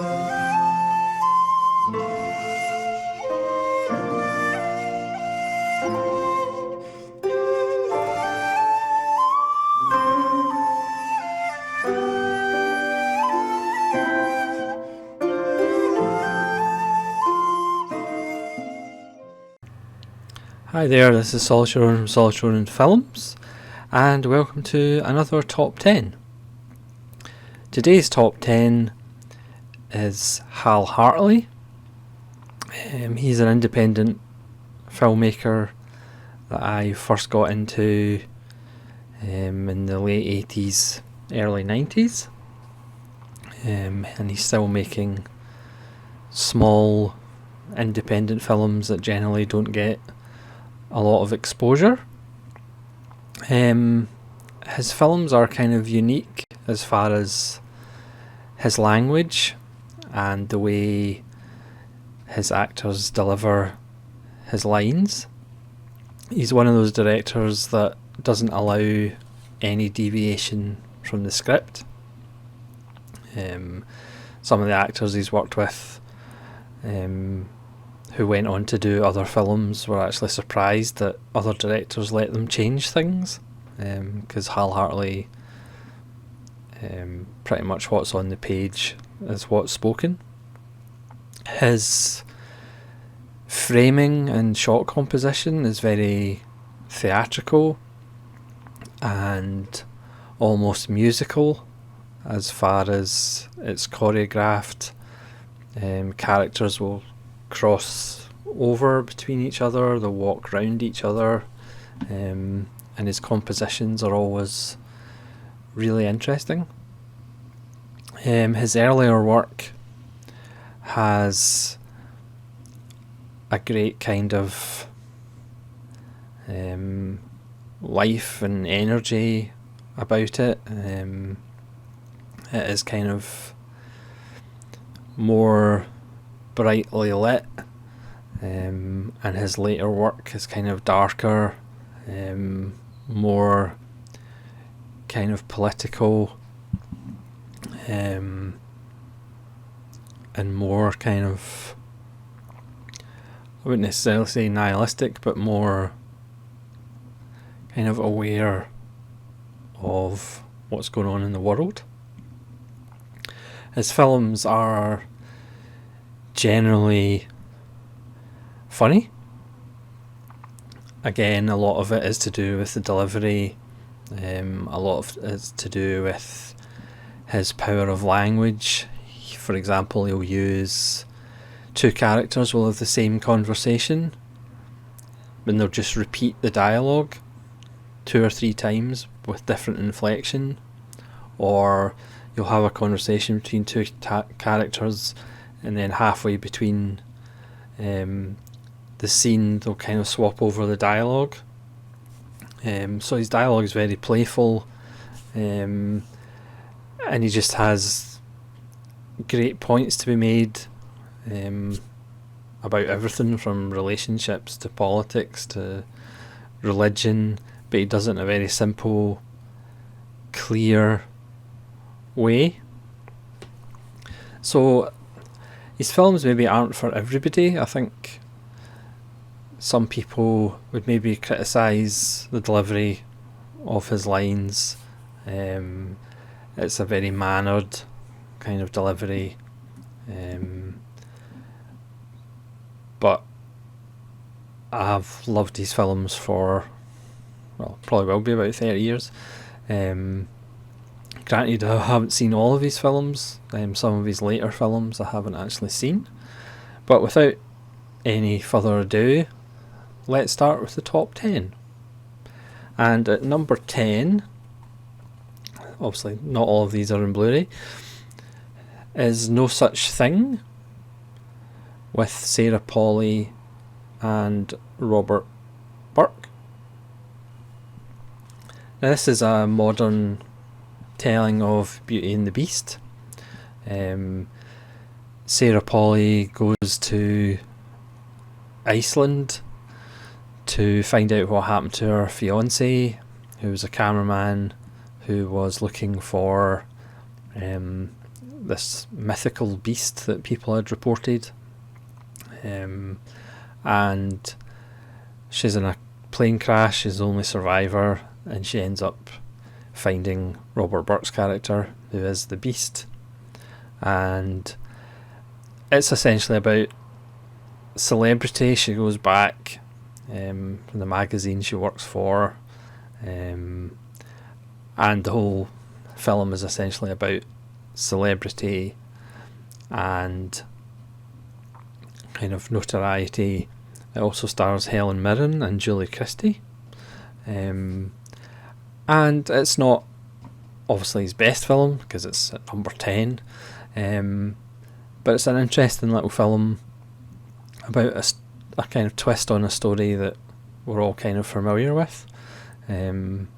Hi there, this is Solitaire from Solitaire Films, and welcome to another Top 10. Today's Top 10 is Hal Hartley. He's an independent filmmaker that I first got into in the late 80s, early 90s. And he's still making small independent films that generally don't get a lot of exposure. His films are kind of unique as far as his language and the way his actors deliver his lines. He's one of those directors that doesn't allow any deviation from the script. Some of the actors he's worked with who went on to do other films were actually surprised that other directors let them change things, because Hal Hartley, pretty much what's on the page is what's spoken. His framing and shot composition is very theatrical and almost musical as far as it's choreographed. Characters will cross over between each other, they'll walk round each other, and his compositions are always really interesting. His earlier work has a great kind of life and energy about it. It is kind of more brightly lit, and his later work is kind of darker, more kind of political, and more kind of, I wouldn't necessarily say nihilistic, but more kind of aware of what's going on in the world. His films are generally funny. Again, a lot of it is to do with the delivery. A lot of it is to do with his power of language. For example, he'll use two characters will have the same conversation, and they'll just repeat the dialogue 2 or 3 times with different inflection. Or you'll have a conversation between two characters, and then halfway between the scene they'll kind of swap over the dialogue. So his dialogue is very playful, and he just has great points to be made about everything from relationships to politics to religion, but he does it in a very simple, clear way. So his films maybe aren't for everybody. I think some people would maybe criticise the delivery of his lines. It's a very mannered kind of delivery, but I've loved his films for, well, probably will be about 30 years. Granted, I haven't seen all of his films. Some of his later films I haven't actually seen. But without any further ado, let's start with the top 10. And at number 10, obviously not all of these are in Blu-ray, is No Such Thing with Sarah Polley and Robert Burke. Now, this is a modern telling of Beauty and the Beast. Sarah Polley goes to Iceland to find out what happened to her fiance, who was a cameraman who was looking for the this mythical beast that people had reported, and she's in a plane crash. She's the only survivor, and she ends up finding Robert Burke's character, who is the beast, and it's essentially about celebrity. She goes back from the magazine she works for, and the whole film is essentially about celebrity and kind of notoriety. It also stars Helen Mirren and Julie Christie, and it's not obviously his best film because it's at number 10, but it's an interesting little film about a kind of twist on a story that we're all kind of familiar with. Again,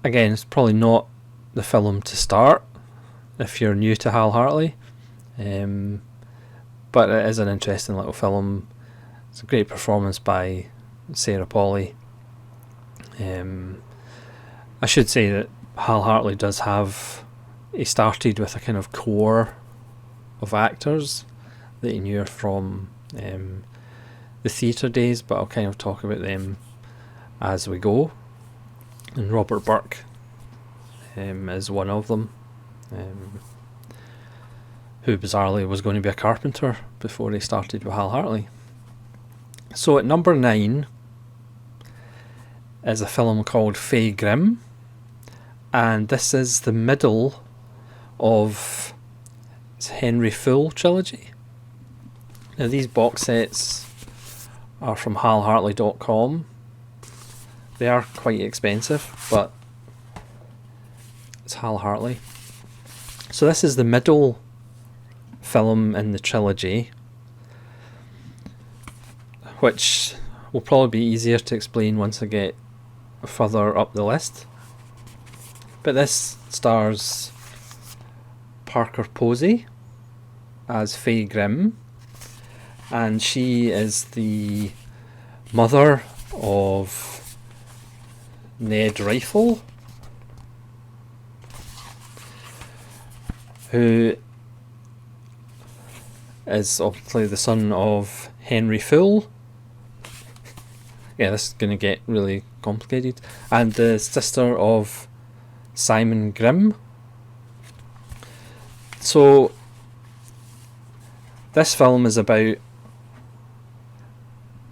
it's probably not the film to start if you're new to Hal Hartley, but it is an interesting little film. It's a great performance by Sarah Polley. I should say that Hal Hartley does have, he started with a kind of core of actors that he knew from the theatre days, but I'll kind of talk about them as we go. And Robert Burke is one of them, who bizarrely was going to be a carpenter before he started with Hal Hartley. So at number 9 is a film called Fay Grim, and this is the middle of Henry Full trilogy. Now these box sets are from halhartley.com. They are quite expensive, but it's Hal Hartley. So this is the middle film in the trilogy, which will probably be easier to explain once I get further up the list. But this stars Parker Posey as Fay Grim, and she is the mother of Ned Rifle, who is obviously the son of Henry Full. Yeah, this is going to get really complicated. And the sister of Simon Grimm. So this film is about,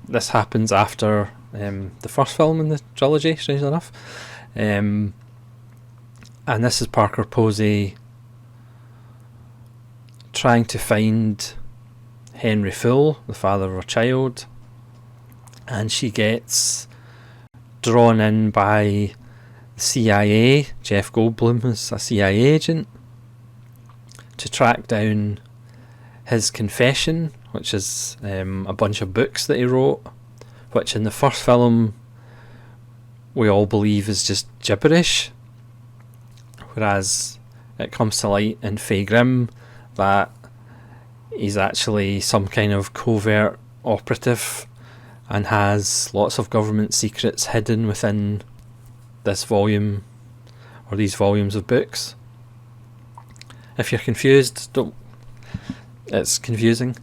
this happens after the first film in the trilogy, strangely enough, and this is Parker Posey trying to find Henry Full, the father of her child, and she gets drawn in by the CIA. Jeff Goldblum is a CIA agent, to track down his confession, which is a bunch of books that he wrote, which in the first film we all believe is just gibberish, whereas it comes to light in Fay Grim that he's actually some kind of covert operative and has lots of government secrets hidden within this volume, or these volumes of books. If you're confused, don't. It's confusing.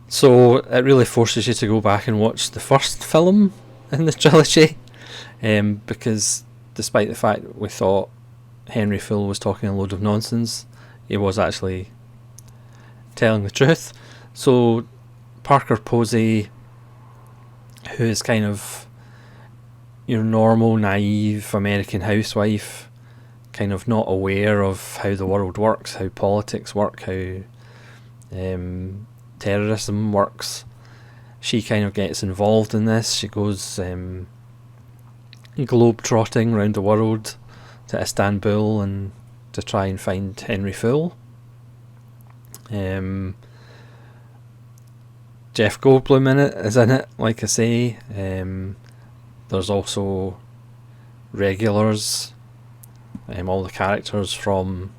So it really forces you to go back and watch the first film in the trilogy, because despite the fact we thought Henry Full was talking a load of nonsense, he was actually telling the truth. So Parker Posey, who is kind of your normal naive American housewife, kind of not aware of how the world works, how politics work, how terrorism works, she kind of gets involved in this. She goes globe-trotting around the world to Istanbul and to try and find Henry Full. Jeff Goldblum is in it, like I say. There's also regulars, all the characters from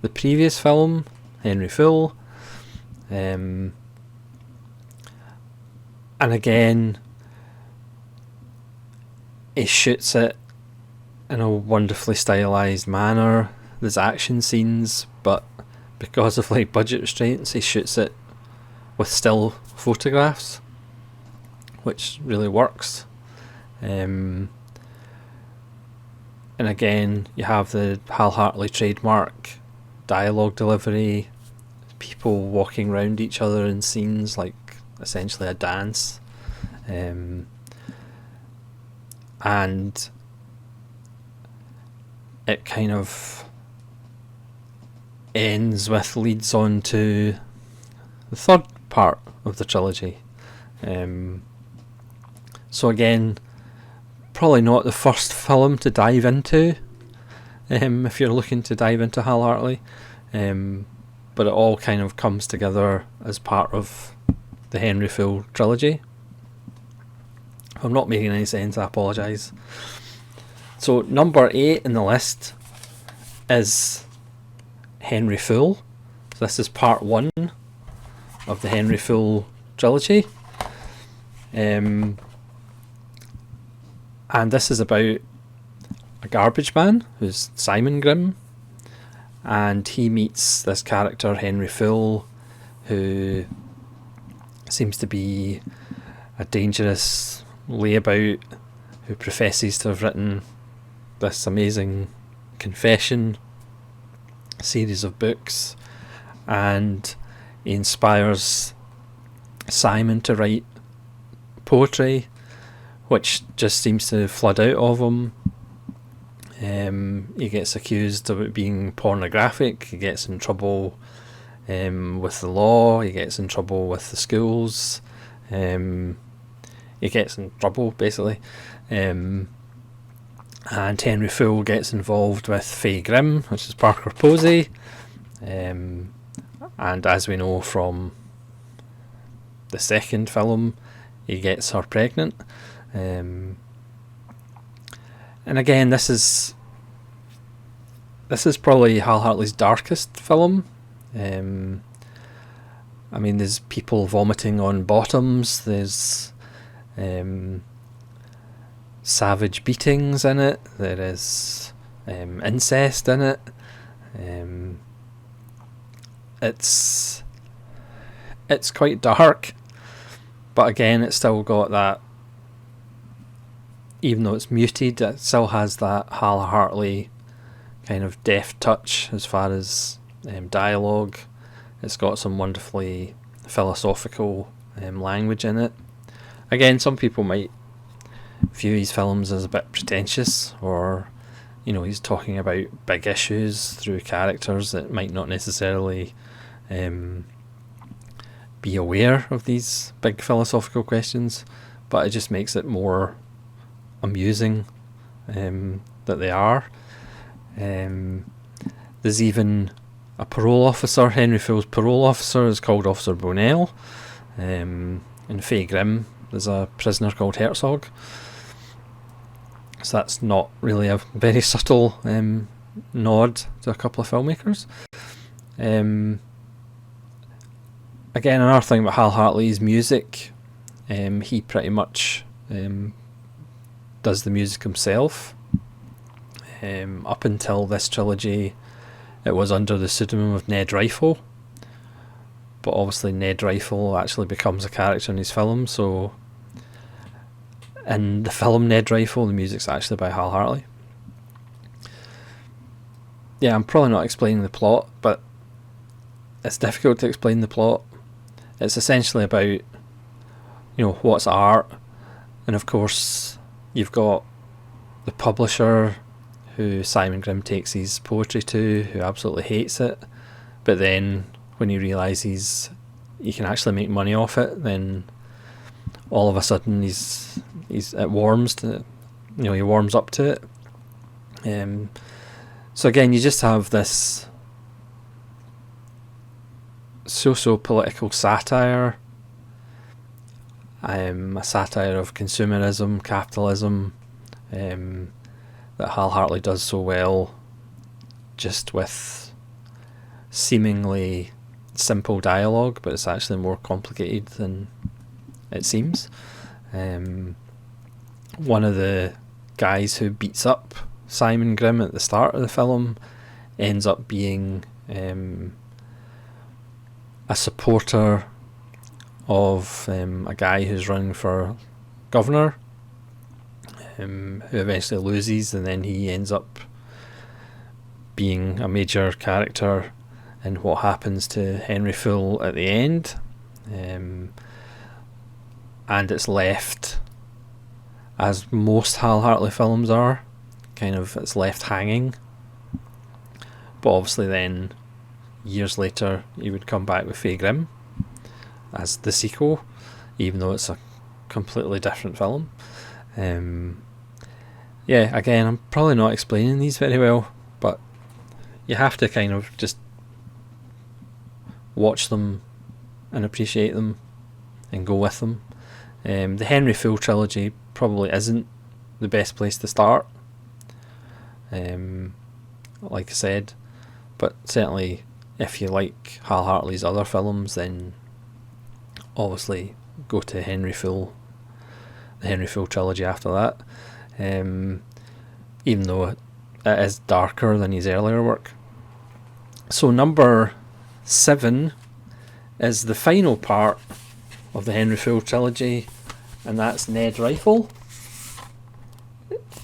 the previous film, Henry Full. And again, he shoots it in a wonderfully stylised manner. there's action scenes, but because of like budget restraints, he shoots it with still photographs, which really works. And again, you have the Hal Hartley trademark dialogue delivery, people walking around each other in scenes like essentially a dance. And it kind of leads on to the third part of the trilogy. So again, probably not the first film to dive into, if you're looking to dive into Hal Hartley, but it all kind of comes together as part of the Henry Fool trilogy. If I'm not making any sense, I apologise. So number 8 in the list is Henry Fool. So this is part 1 of the Henry Fool trilogy. And this is about a garbage man who's Simon Grimm, and he meets this character Henry Fool, who seems to be a dangerous layabout who professes to have written this amazing confession series of books, and he inspires Simon to write poetry, which just seems to flood out of him. He gets accused of it being pornographic, he gets in trouble with the law, he gets in trouble with the schools, he gets in trouble basically, and Henry Fool gets involved with Faye Grimm, which is Parker Posey, and as we know from the second film, he gets her pregnant. And again, this is probably Hal Hartley's darkest film. I mean, there's people vomiting on bottoms, there's savage beatings in it, there is incest in it. It's quite dark, but again, it's still got that, even though it's muted, it still has that Hal Hartley kind of deft touch as far as dialogue. It's got some wonderfully philosophical language in it. Again, some people might view his films as a bit pretentious, or he's talking about big issues through characters that might not necessarily be aware of these big philosophical questions, but it just makes it more amusing that they are. There's even a parole officer. Henry Fool's parole officer is called Officer Bonnell. In Faye Grimm, there's a prisoner called Herzog. So that's not really a very subtle nod to a couple of filmmakers. Again, another thing about Hal Hartley's music, he pretty much does the music himself. Up until this trilogy, it was under the pseudonym of Ned Rifle, but obviously Ned Rifle actually becomes a character in his film, so in the film Ned Rifle, the music's actually by Hal Hartley. Yeah, I'm probably not explaining the plot, but it's difficult to explain the plot. It's essentially about, what's art, and of course you've got the publisher who Simon Grimm takes his poetry to, who absolutely hates it, but then when he realises he can actually make money off it, then all of a sudden it warms to, he warms up to it. So again, you just have this socio-political satire, a satire of consumerism, capitalism, that Hal Hartley does so well, just with seemingly simple dialogue, but it's actually more complicated than it seems. One of the guys who beats up Simon Grimm at the start of the film ends up being a supporter of a guy who's running for governor, who eventually loses, and then he ends up being a major character in what happens to Henry Fool at the end. And it's left, as most Hal Hartley films are, it's left hanging. But obviously then, years later, he would come back with Faye Grimm as the sequel, even though it's a completely different film. Again, I'm probably not explaining these very well, but you have to just watch them and appreciate them and go with them. The Henry Fool trilogy probably isn't the best place to start, like I said, but certainly if you like Hal Hartley's other films, then obviously go to the Henry Fool trilogy after that, even though it is darker than his earlier work. So number 7 is the final part of the Henry Fool trilogy, and that's Ned Rifle.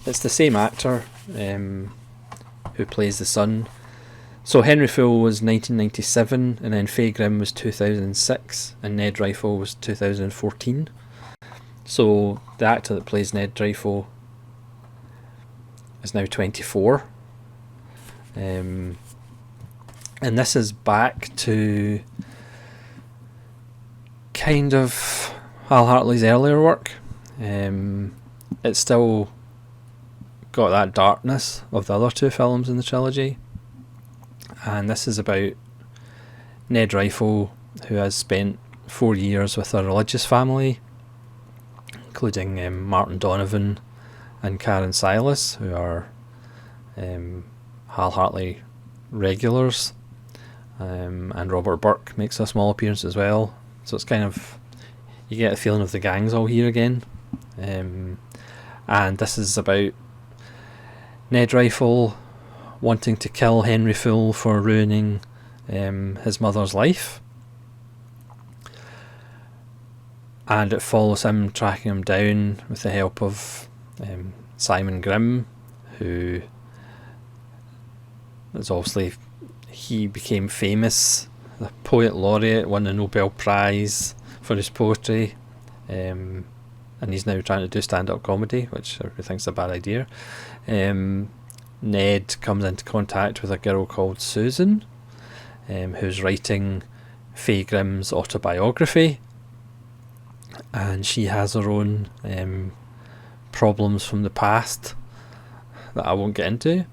It's the same actor who plays the son. So Henry Fool was 1997, and then Faye Grimm was 2006, and Ned Rifle was 2014. So the actor that plays Ned Rifle is now 24. And this is back to kind of Hal Hartley's earlier work. It's still got that darkness of the other two films in the trilogy, and this is about Ned Rifle, who has spent 4 years with a religious family, including Martin Donovan and Karen Silas, who are Hal Hartley regulars, and Robert Burke makes a small appearance as well. So it's you get a feeling of the gang's all here again. And this is about Ned Rifle wanting to kill Henry Fool for ruining his mother's life. And it follows him tracking him down with the help of Simon Grimm, who is obviously, he became famous, the poet laureate, won the Nobel Prize for his poetry, and he's now trying to do stand-up comedy, which everybody thinks is a bad idea. Ned comes into contact with a girl called Susan, who's writing Faye Grimm's autobiography, and she has her own problems from the past that I won't get into.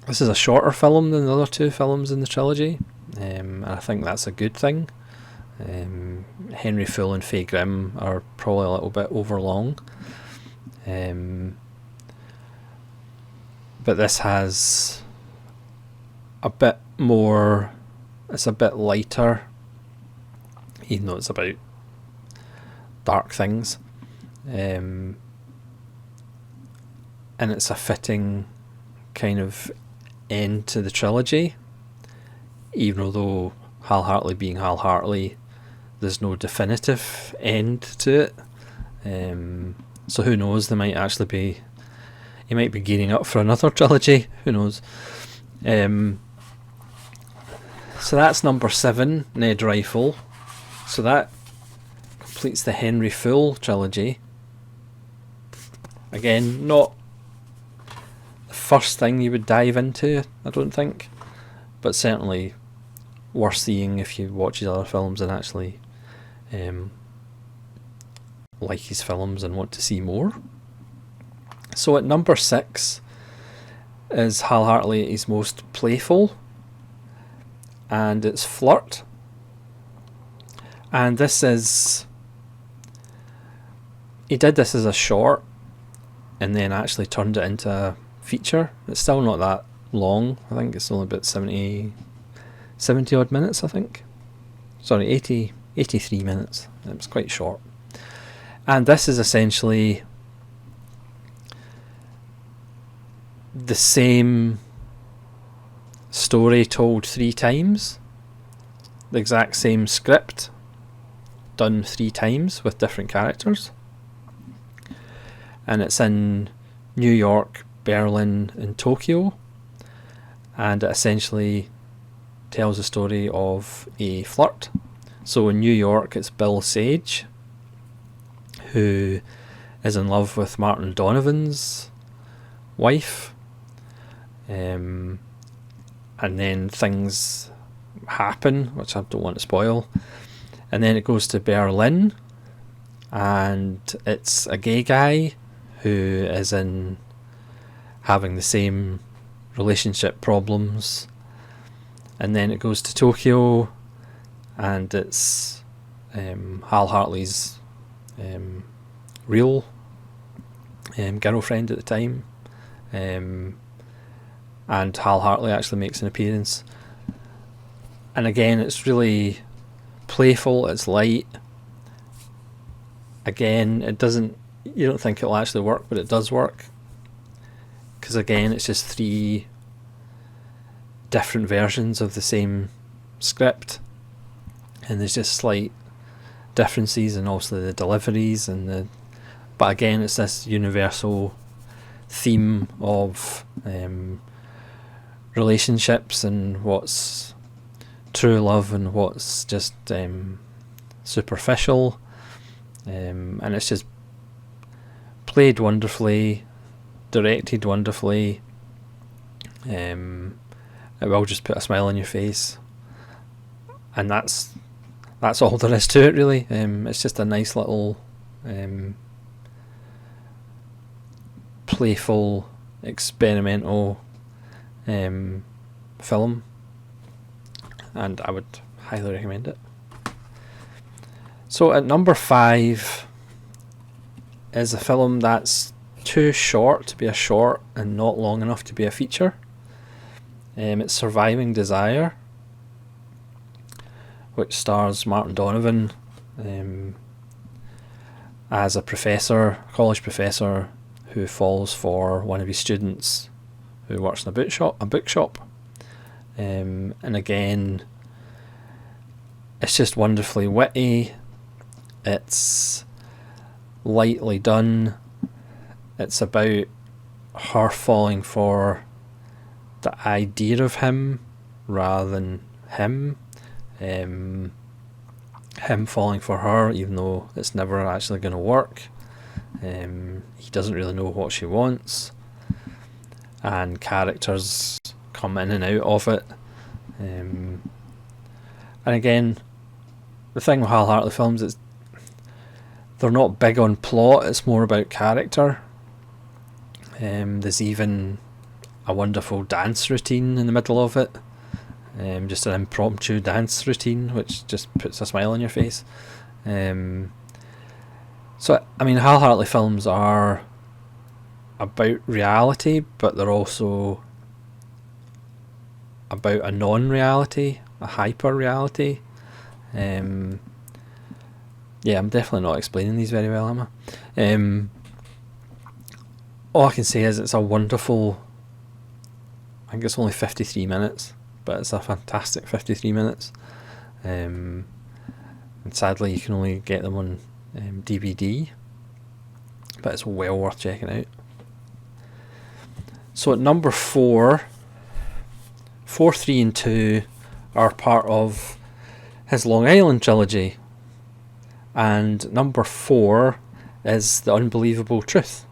This is a shorter film than the other two films in the trilogy, and I think that's a good thing. Henry Fool and Faye Grimm are probably a little bit overlong, but this has a bit more, it's a bit lighter, even though it's about dark things, and it's a fitting kind of end to the trilogy, even though Hal Hartley being Hal Hartley, there's no definitive end to it. So who knows, he might be gearing up for another trilogy, who knows. So that's number 7, Ned Rifle. So that completes the Henry Fool trilogy. Again, not the first thing you would dive into, I don't think, but certainly worth seeing if you watch his other films and actually like his films and want to see more. So at number 6 is Hal Hartley at his most playful, and it's Flirt. And this is, he did this as a short and then actually turned it into a feature. It's still not that long, I think it's only about 70 odd minutes, I think. Sorry, 83 minutes. It was quite short. And this is essentially the same story told 3 times, the exact same script done 3 times with different characters, and it's in New York, Berlin and Tokyo, and it essentially tells the story of a flirt. So in New York it's Bill Sage, who is in love with Martin Donovan's wife, and then things happen which I don't want to spoil, and then it goes to Berlin and it's a gay guy who is in having the same relationship problems, and then it goes to Tokyo and it's Hal Hartley's real girlfriend at the time, and Hal Hartley actually makes an appearance, and again it's really playful, it's light. Again, you don't think it'll actually work, but it does work, because again it's just 3 different versions of the same script, and there's just slight differences, and obviously the deliveries but again it's this universal theme of relationships and what's true love and what's just superficial, and it's just played wonderfully, directed wonderfully. It will just put a smile on your face, and that's all there is to it really. It's just a nice little playful, experimental film, and I would highly recommend it. So at number 5 is a film that's too short to be a short and not long enough to be a feature. It's Surviving Desire, which stars Martin Donovan as a college professor who falls for one of his students who works in a bookshop. And again, it's just wonderfully witty, it's lightly done, it's about her falling for the idea of him rather than him, him falling for her even though it's never actually going to work. He doesn't really know what she wants, and characters come in and out of it, and again the thing with Hal Hartley films is they're not big on plot, it's more about character. There's even a wonderful dance routine in the middle of it, just an impromptu dance routine which just puts a smile on your face. So I mean, Hal Hartley films are about reality, but they're also about a non-reality, a hyper-reality. I'm definitely not explaining these very well, am I? All I can say is it's a wonderful, I think it's only 53 minutes, but it's a fantastic 53 minutes. And sadly you can only get them on DVD, but it's well worth checking out. So at number 4, 3 and 2 are part of his Long Island trilogy, and number 4 is The Unbelievable Truth,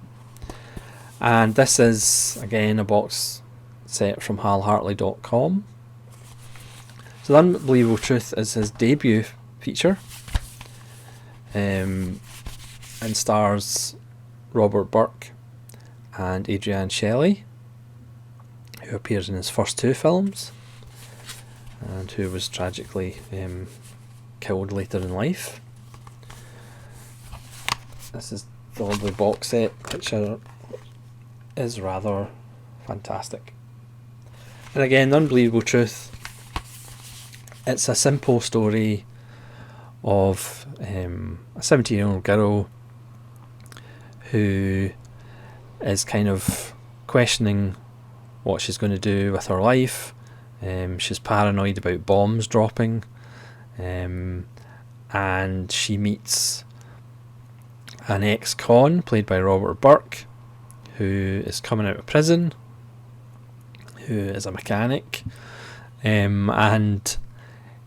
and this is again a box set from halhartley.com. So The Unbelievable Truth is his debut feature, and stars Robert Burke and Adrienne Shelley, who appears in his first 2 films and who was tragically killed later in life. This is the lovely box set, which is rather fantastic. And again, The Unbelievable Truth, it's a simple story of a 17-year-old girl who is kind of questioning what she's going to do with her life. She's paranoid about bombs dropping, and she meets an ex-con played by Robert Burke, who is coming out of prison, who is a mechanic, and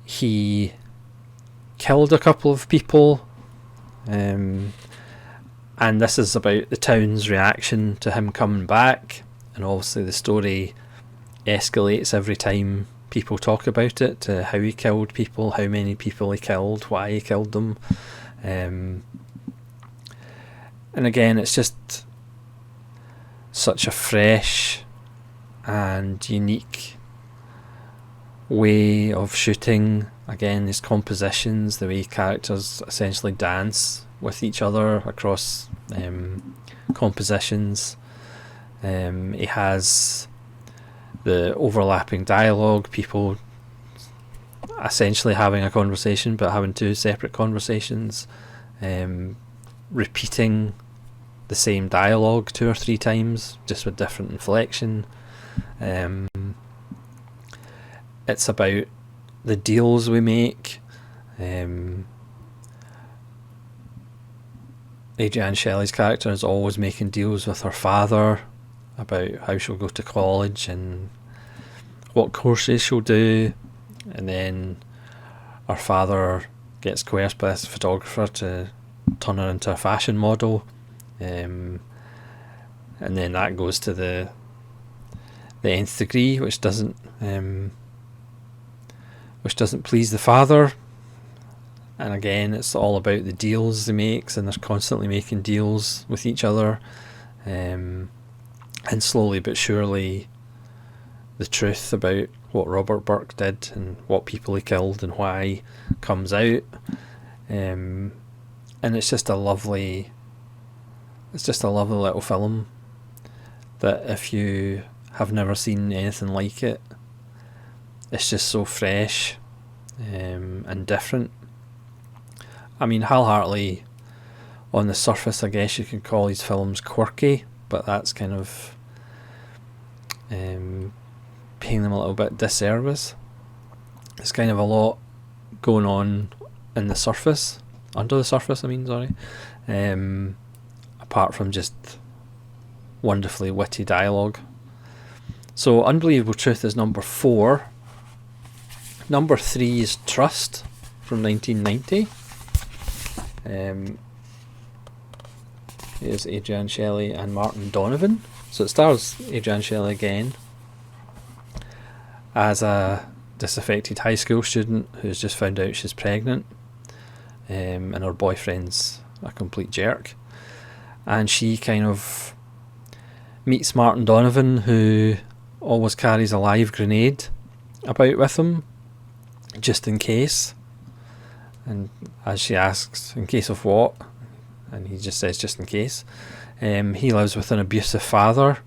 he killed a couple of people, and this is about the town's reaction to him coming back. And obviously the story escalates every time people talk about it, to how he killed people, how many people he killed, why he killed them. And again, it's just such a fresh and unique way of shooting. Again, his compositions, the way characters essentially dance with each other across compositions. He has the overlapping dialogue, people essentially having a conversation but having two separate conversations, repeating the same dialogue 2 or 3 times, just with different inflection. It's about the deals we make. Adrienne Shelley's character is always making deals with her father about how she'll go to college and what courses she'll do, and then her father gets coerced by this photographer to turn her into a fashion model, and then that goes to the nth degree, which doesn't please the father. And again, it's all about the deals they make, and they're constantly making deals with each other, and slowly but surely the truth about what Robert Burke did and what people he killed and why comes out. And it's just a lovely little film that, if you have never seen anything like it, it's just so fresh and different. I mean, Hal Hartley, on the surface, I guess you could call his films quirky, but that's kind of paying them a little bit disservice. There's kind of a lot going on in the surface, under the surface, apart from just wonderfully witty dialogue. So Unbelievable Truth is number 4. Number 3 is Trust from 1990. Here's Adrienne Shelley and Martin Donovan. So it stars Adrienne Shelley again as a disaffected high school student who's just found out she's pregnant, and her boyfriend's a complete jerk. And she kind of meets Martin Donovan, who always carries a live grenade about with him, just in case. And as she asks, in case of what? And he just says, just in case. He lives with an abusive father.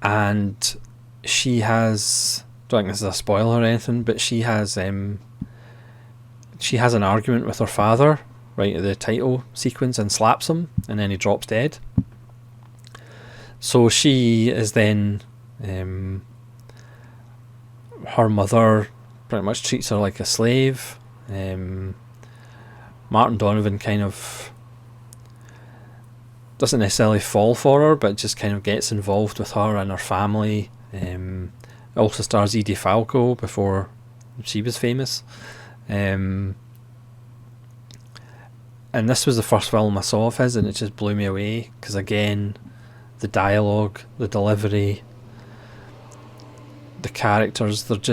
And she has, don't think this is a spoiler or anything, but she has an argument with her father right at the title sequence and slaps him, and then he drops dead. So she is then, her mother pretty much treats her like a slave. Martin Donovan kind of doesn't necessarily fall for her, but just kind of gets involved with her and her family. It also stars Edie Falco before she was famous. And this was the first film I saw of his, and it just blew me away, because again, the dialogue, the delivery, the characters, it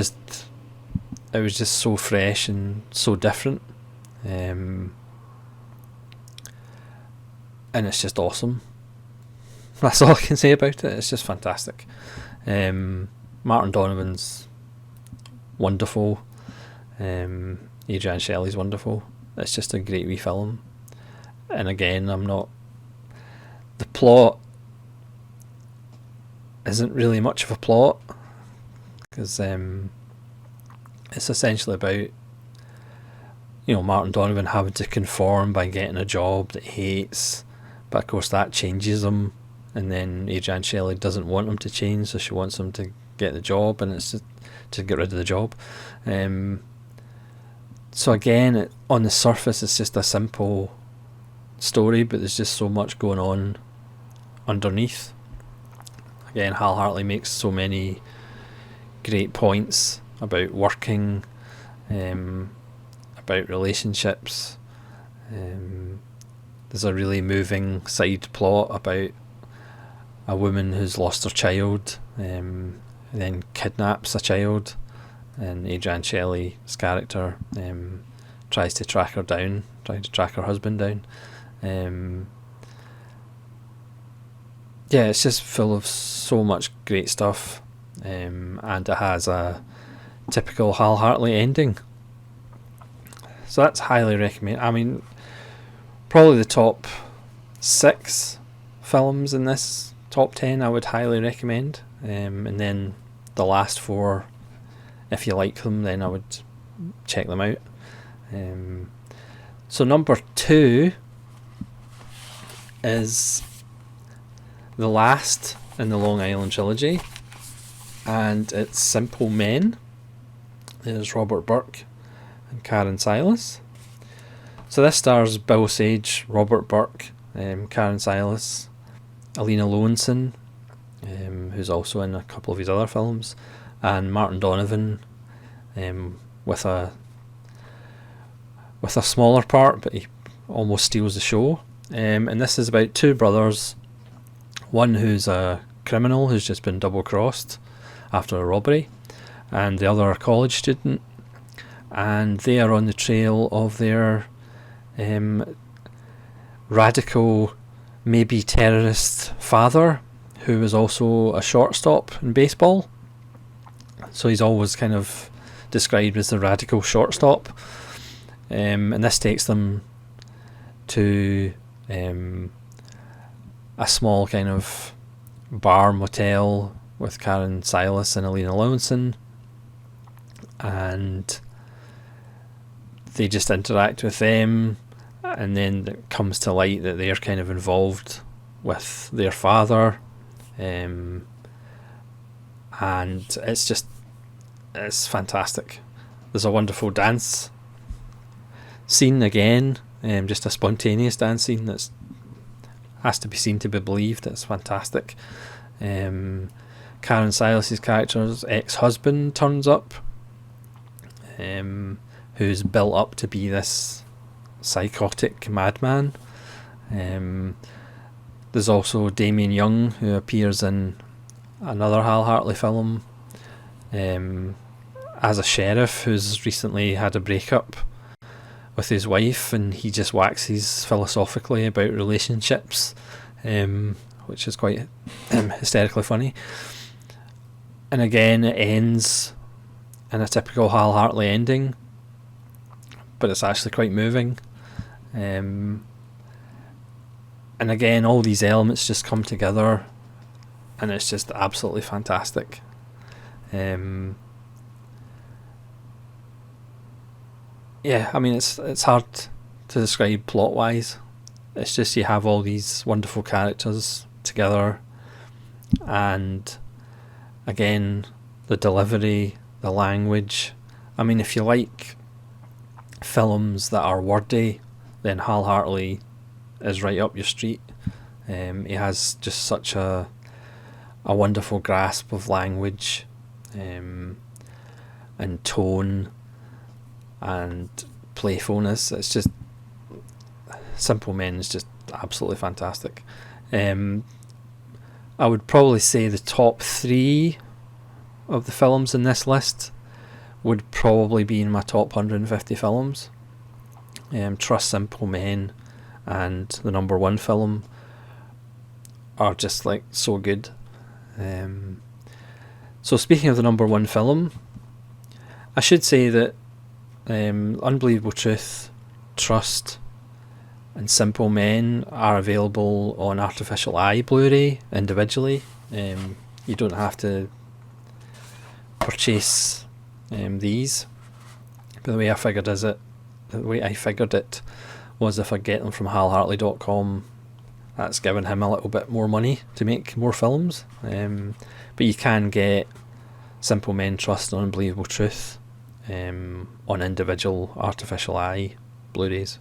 was just so fresh and so different. And it's just awesome. That's all I can say about it. It's just fantastic. Martin Donovan's wonderful. Adrienne Shelley's wonderful. It's just a great wee film. And again, the plot isn't really much of a plot, because it's essentially about, Martin Donovan having to conform by getting a job that he hates, but of course that changes him and then Adrienne Shelley doesn't want him to change, so she wants him to get the job, and it's just to get rid of the job. So again, on the surface, it's just a simple story, but there's just so much going on underneath. Again, Hal Hartley makes so many great points about working, about relationships. There's a really moving side plot about a woman who's lost her child, then kidnaps a child, and Adrienne Shelley's character tries to track her husband down. Yeah, it's just full of so much great stuff, and it has a typical Hal Hartley ending. So that's highly recommended. I mean, probably the top 6 films in this top 10 I would highly recommend, and then the last 4, if you like them, then I would check them out. So number 2 is the last in the Long Island trilogy, and it's Simple Men. There's Robert Burke and Karen Silas. So this stars Bill Sage, Robert Burke, Karen Silas, Alina Lowenson, who's also in a couple of his other films, and Martin Donovan, with a smaller part, but he almost steals the show. And this is about 2 brothers, one who's a criminal who's just been double crossed after a robbery, and the other a college student, and they are on the trail of their radical, maybe terrorist father, who was also a shortstop in baseball. So he's always kind of described as the radical shortstop, and this takes them to a small kind of bar motel with Karen Silas and Alina Lowenson, and they just interact with them, and then it comes to light that they're kind of involved with their father, and it's fantastic. There's a wonderful dance scene again, just a spontaneous dance scene that's has to be seen to be believed. It's fantastic. Karen Silas's character's ex-husband turns up, who's built up to be this psychotic madman. There's also Damien Young, who appears in another Hal Hartley film as a sheriff who's recently had a breakup with his wife, and he just waxes philosophically about relationships, which is quite hysterically funny. And again, it ends in a typical Hal Hartley ending, but it's actually quite moving. And again, all these elements just come together, and it's just absolutely fantastic. Yeah, I mean, it's hard to describe plot wise. It's just you have all these wonderful characters together, and again, the delivery, the language. I mean, if you like films that are wordy, then Hal Hartley is right up your street. He has just such a wonderful grasp of language, and tone and playfulness. It's just, Simple Men is just absolutely fantastic. I would probably say the top 3 of the films in this list would probably be in my top 150 films. Trust Simple Men and the number 1 film are just like so good. So speaking of the number 1 film, I should say that Unbelievable Truth, Trust and Simple Men are available on Artificial Eye Blu-ray individually. You don't have to purchase these. But the way I figured it was if I get them from halhartley.com, that's given him a little bit more money to make more films. But you can get Simple Men, Trust and Unbelievable Truth on individual Artificial Eye Blu-rays.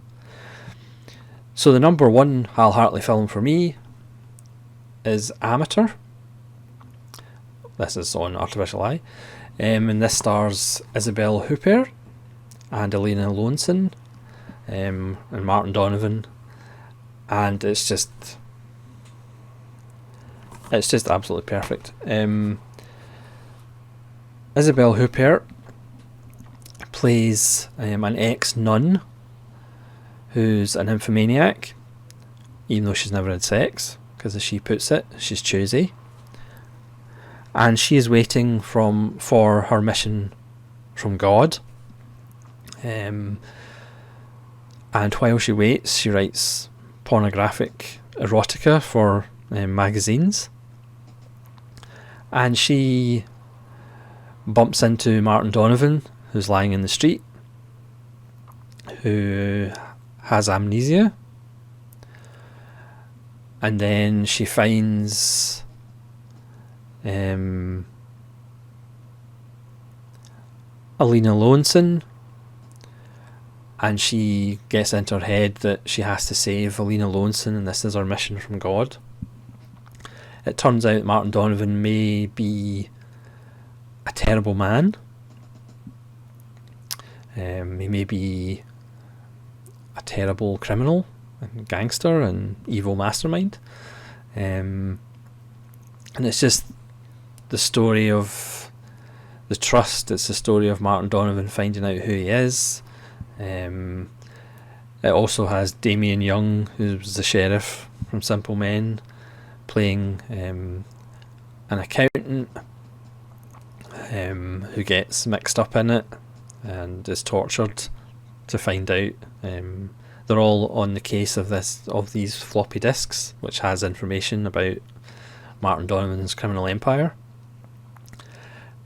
So the number one Hal Hartley film for me is Amateur. This is on Artificial Eye. And this stars Isabelle Huppert and Elena Lohnson and Martin Donovan. And it's just absolutely perfect. Isabelle Huppert plays an ex-nun who's an nymphomaniac, even though she's never had sex, because as she puts it, she's choosy. And she is waiting for her mission from God. And while she waits, she writes pornographic erotica for magazines. And she bumps into Martin Donovan, who's lying in the street, who has amnesia. And then she finds Alina Lohnson, and she gets into her head that she has to save Alina Lohnson, and this is her mission from God. It turns out Martin Donovan may be a terrible man. He may be a terrible criminal and gangster and evil mastermind. And it's just the story of the trust. It's the story of Martin Donovan finding out who he is. It also has Damien Young, who's the sheriff from Simple Men, playing an accountant who gets mixed up in it and is tortured to find out. They're all on the case of these floppy disks, which has information about Martin Donovan's criminal empire.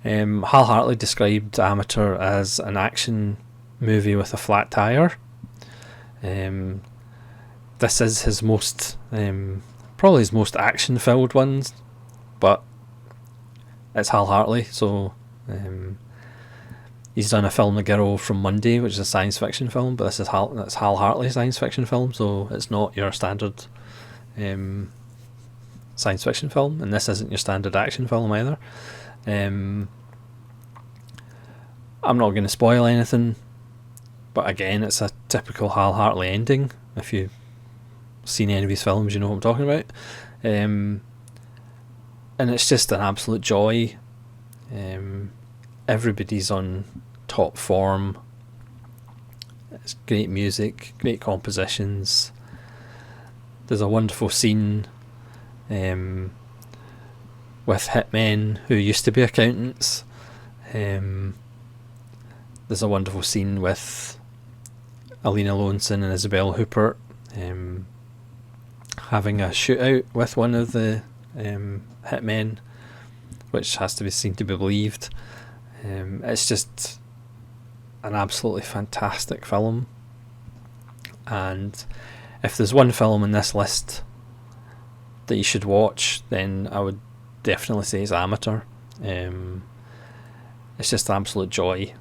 Hal Hartley described Amateur as an action movie with a flat tire. This is his most, probably his most action-filled ones, but it's Hal Hartley, so he's done a film, The Girl from Monday, which is a science fiction film, but that's Hal Hartley's science fiction film, so it's not your standard science fiction film, and this isn't your standard action film either. I'm not going to spoil anything, but again, it's a typical Hal Hartley ending. If you've seen any of his films, you know what I'm talking about. And it's just an absolute joy. Everybody's on top form. It's great music, great compositions. There's a wonderful scene with hitmen who used to be accountants. There's a wonderful scene with Alina Lohnson and Isabelle Huppert having a shootout with one of the hitmen, which has to be seen to be believed. It's just an absolutely fantastic film, and if there's one film in this list that you should watch, then I would definitely say it's Amateur. It's just an absolute joy.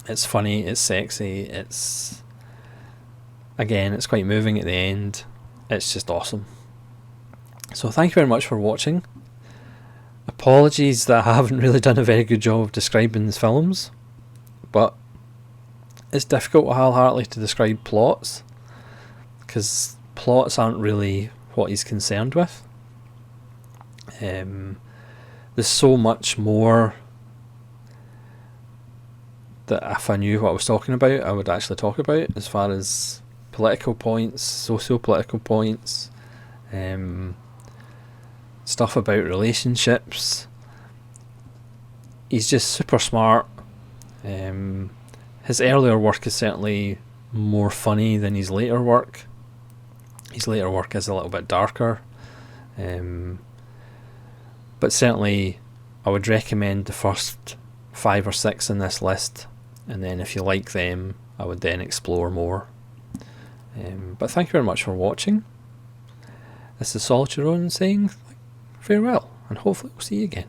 It's funny, it's sexy, it's quite moving at the end. It's just awesome. So thank you very much for watching. Apologies that I haven't really done a very good job of describing these films, but it's difficult with Hal Hartley to describe plots, because plots aren't really what he's concerned with. There's so much more that if I knew what I was talking about, I would actually talk about, as far as political points, socio-political points, stuff about relationships. He's just super smart. His earlier work is certainly more funny than his later work. His later work is a little bit darker. But certainly I would recommend the first 5 or 6 in this list, and then if you like them, I would then explore more. But thank you very much for watching. This is Solitude saying farewell, and hopefully we'll see you again.